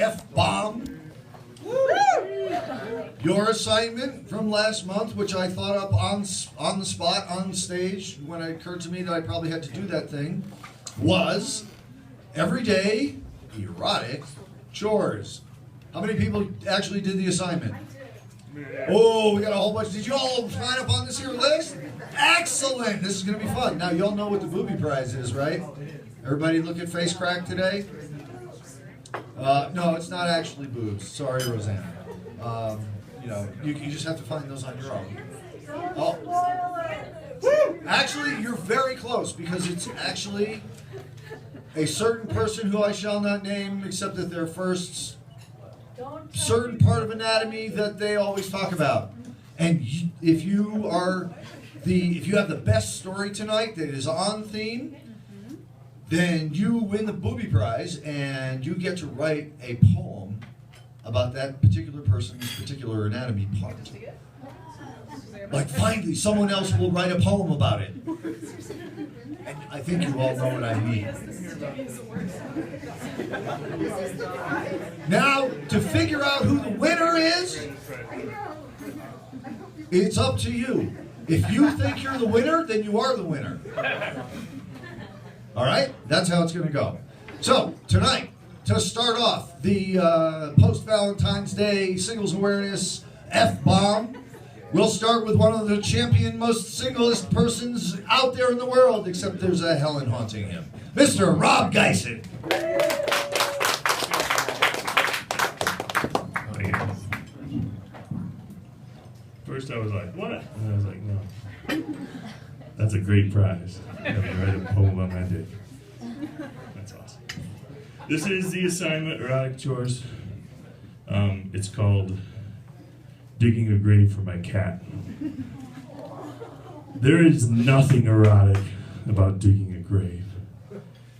F-bomb. Your assignment from last month, which I thought up on the spot, on stage, when it occurred to me that I probably had to do that thing, was everyday erotic chores. How many people actually did the assignment? Oh, we got a whole bunch. Did you all sign up on this here list? Excellent. This is going to be fun. Now, you all know what the booby prize is, right? Everybody look at face crack today? No, it's not actually boobs. Sorry, Rosanna. You just have to find those on your own. Oh. Actually, you're very close because it's actually a certain person who I shall not name, except that their first certain part of anatomy that they always talk about. And if you have the best story tonight that is on theme, then you win the booby prize and you get to write a poem about that particular person's particular anatomy part. Like finally someone else will write a poem about it. And I think you all know what I mean. Now, to figure out who the winner is, it's up to you. If you think you're the winner, then you are the winner. All right? That's how it's going to go. So, tonight, to start off the post-Valentine's Day Singles Awareness F-bomb, we'll start with one of the champion, most singlest persons out there in the world, except there's a Helen haunting him. Mr. Rob Geisen. First I was like, what? And I was like, no. That's a great prize. I'm going to write a poem about my dick. That's awesome. This is the assignment, erotic chores. It's called Digging a Grave for My Cat. There is nothing erotic about digging a grave.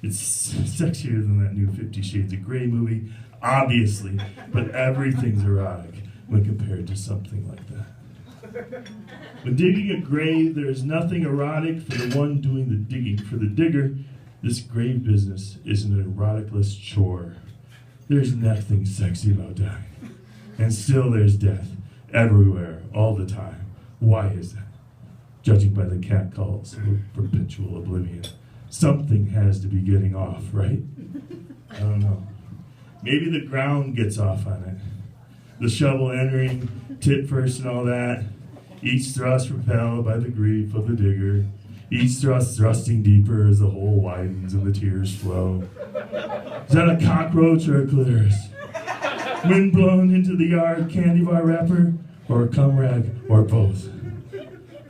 It's sexier than that new 50 Shades of Grey movie, obviously, but everything's erotic when compared to something like that. When digging a grave, there is nothing erotic for the one doing the digging. For the digger, this grave business is an eroticless chore. There's nothing sexy about dying. And still there's death. Everywhere, all the time. Why is that? Judging by the cat calls of perpetual oblivion. Something has to be getting off, right? I don't know. Maybe the ground gets off on it. The shovel entering, tit first and all that. Each thrust repelled by the grief of the digger. Each thrust thrusting deeper as the hole widens and the tears flow. Is that a cockroach or a clitoris? Wind blown into the yard candy bar wrapper, or a cum rag, or both.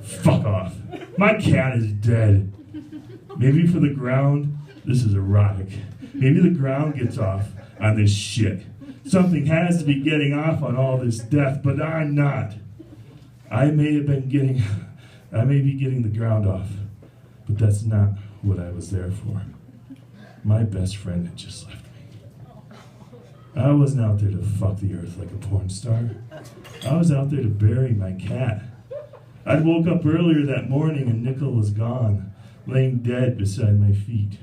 Fuck off. My cat is dead. Maybe for the ground, this is erotic. Maybe the ground gets off on this shit. Something has to be getting off on all this death, but I'm not. I may be getting the ground off, but that's not what I was there for. My best friend had just left me. I wasn't out there to fuck the earth like a porn star. I was out there to bury my cat. I'd woke up earlier that morning and Nickel was gone, laying dead beside my feet.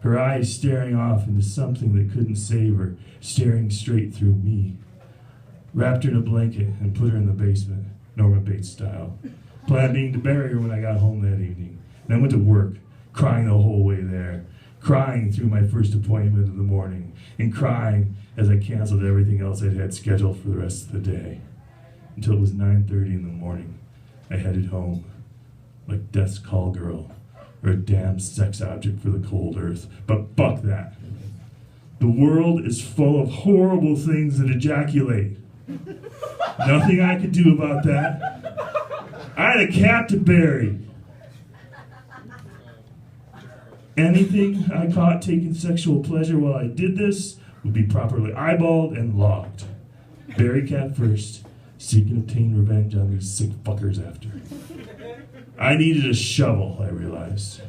Her eyes staring off into something that couldn't save her, staring straight through me. Wrapped her in a blanket and put her in the basement, Norman Bates style. Plan being to bury her when I got home that evening. And I went to work, crying the whole way there. Crying through my first appointment in the morning. And crying as I canceled everything else I'd had scheduled for the rest of the day. Until it was 9:30 in the morning. I headed home. Like death's call girl. Or a damn sex object for the cold earth. But fuck that. The world is full of horrible things that ejaculate. Nothing I could do about that. I had a cat to bury. Anything I caught taking sexual pleasure while I did this would be properly eyeballed and logged. Bury cat first, seek and obtain revenge on these sick fuckers after. I needed a shovel, I realized.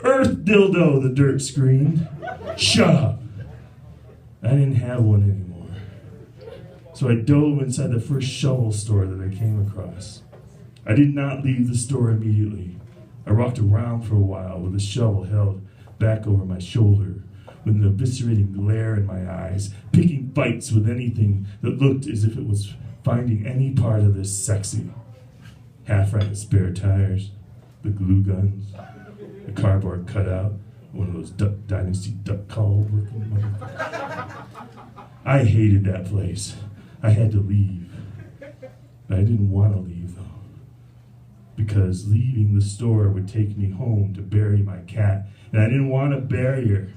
Earth dildo, the dirt screamed. Shut up. I didn't have one anymore. So I dove inside the first shovel store that I came across. I did not leave the store immediately. I walked around for a while with the shovel held back over my shoulder, with an eviscerating glare in my eyes, picking fights with anything that looked as if it was finding any part of this sexy. Half ran of spare tires, the glue guns, a cardboard cutout, one of those Duck Dynasty duck call looking. I hated that place. I had to leave. But I didn't want to leave, though, because leaving the store would take me home to bury my cat, and I didn't want to bury her.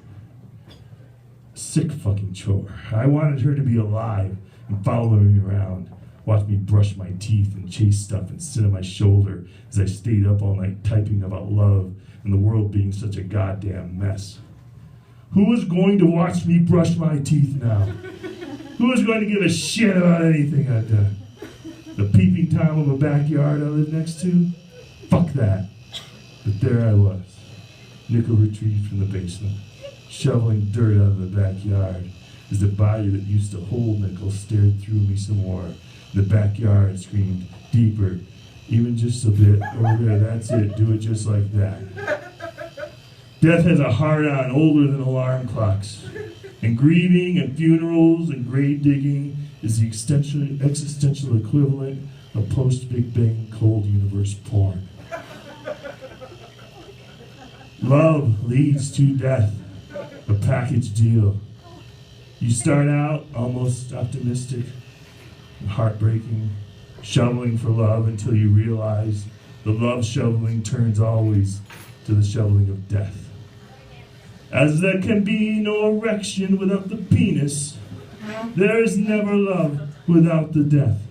Sick fucking chore. I wanted her to be alive and follow me around, watch me brush my teeth and chase stuff and sit on my shoulder as I stayed up all night typing about love and the world being such a goddamn mess. Who was going to watch me brush my teeth now? Who was going to give a shit about anything I've done? The peeping Tom of a backyard I live next to? Fuck that. But there I was, nickel retrieved from the basement, shoveling dirt out of the backyard as the body that used to hold nickel stared through me some more. The backyard screamed, deeper, even just a bit. Over there, that's it, do it just like that. Death has a hard-on older than alarm clocks. And grieving and funerals and grave digging is the existential equivalent of post-Big Bang cold universe porn. Love leads to death, a package deal. You start out almost optimistic and heartbreaking, shoveling for love until you realize the love shoveling turns always to the shoveling of death. As there can be no erection without the penis, there is never love without the death.